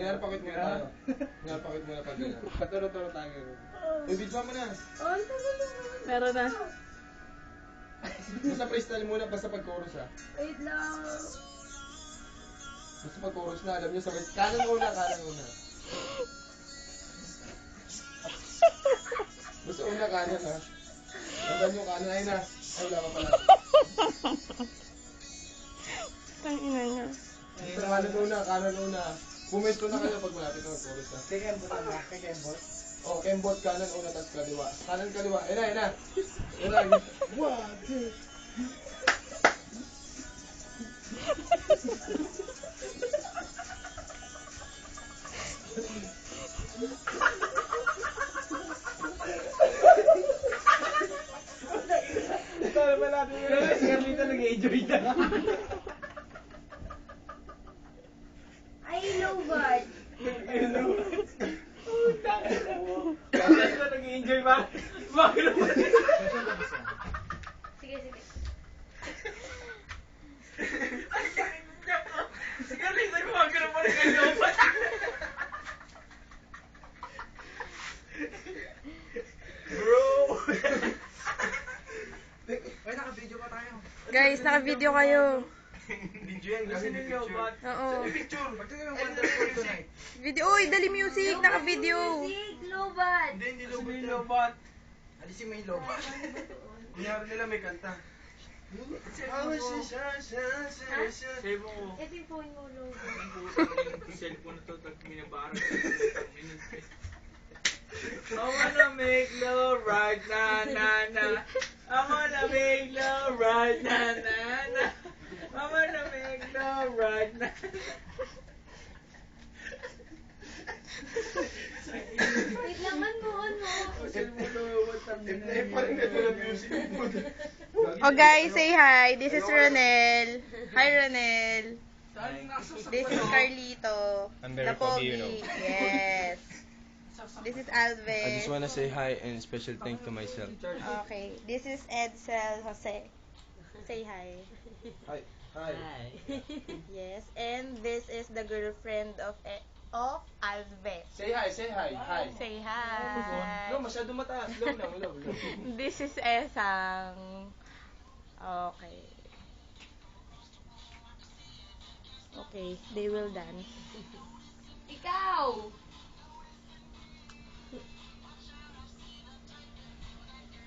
Pinarapakit muna tayo. Pinarapakit muna pag gano'n. Paturo-turo tayo. Video mo na. Meron na. Basta freestyle muna, basta pag-chorus ha. Wait lang. Basta pag-chorus na, alam nyo sabay. Kanan una. Basta una kanan ha. Tandaan yung kanan, ayun na. Ay, wala pa pala. Ang ina niya. Basta kanan una. Pumesto na kayo pag malapit na mag-chorus ha. Kembot. Oh, kembot kanan una, tas kaliwa. Kanan kaliwa, ayun na. Ayun na. 1, 2. Tara ba natin yun? Si Carlita nag-enjoy na. Ay, lowbat. Carlita nag-enjoy ba? Bakit naman? Sige, sige. Si Carlita gumagano pa rin kayo. Bro! Ay, naka-video pa tayo. Guys, naka-video kayo. Video yan, kasi nilobot. Oo. Picture! Pagkakita ng Wonderful tonight. Video. Uy, dali music. Naka-video. Music, lowbat. Hindi lobot. Alisin mo yung lobot. Kunyari nila may kanta. Save mo. Ito yung phone mo, lowbat. Yung cellphone na to, minabarang. I wanna make love right na na na. I wanna make love right na na na. I wanna make love right na. Wait lang, ano. Eh, parang ganito na music. Oh guys, say hi. This is Ronel. Hi Ronel. This is Carlito. I'm very The foggy, you know. Pogi. Yes. This is Alvin. I just wanna say hi and special thank to myself. Okay. This is Edsel Jose. Say hi. Hi. Hi. Yes. And this is the girlfriend of Alvin. Say hi. Hi. Say hi. No, masyado mataas. Low lang, low. This is Esang. Okay. Okay, they will dance. Ikaw!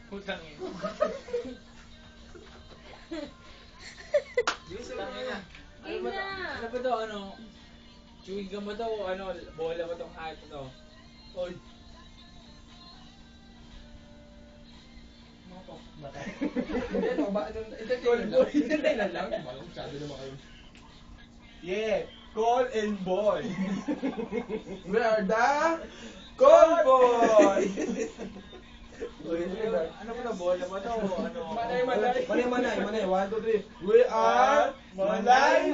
Putang ina. Putang ina. Game na! Ano ba to? Ano? Chewing gum ba to? O ano? Bola ba tong hype to? Oy. Hindi, no, ba? Hindi na lang. Masyado naman kayo. Yeah! Call and boy! We are the Call Boy! Ano ba to? Bola ba to? O ano? Manay. 1, 2, 3. We are Manay.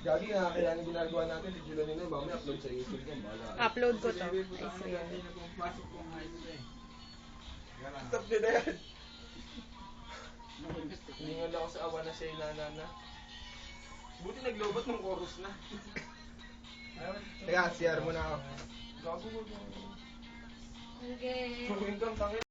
Gagi, nakakayanin ginagawa natin. Tigilan nyo na yun. Mamaya upload sa YouTube yan. Bahala. Upload ko to. Hindi na pumapasok kung hype to eh. Stop nyo na yan. Hiningal ako sa awa na siya na. Buti naglobot ng chorus na. Teka, CR muna ako. Gago mo. Okay. Chewing gum, tangin.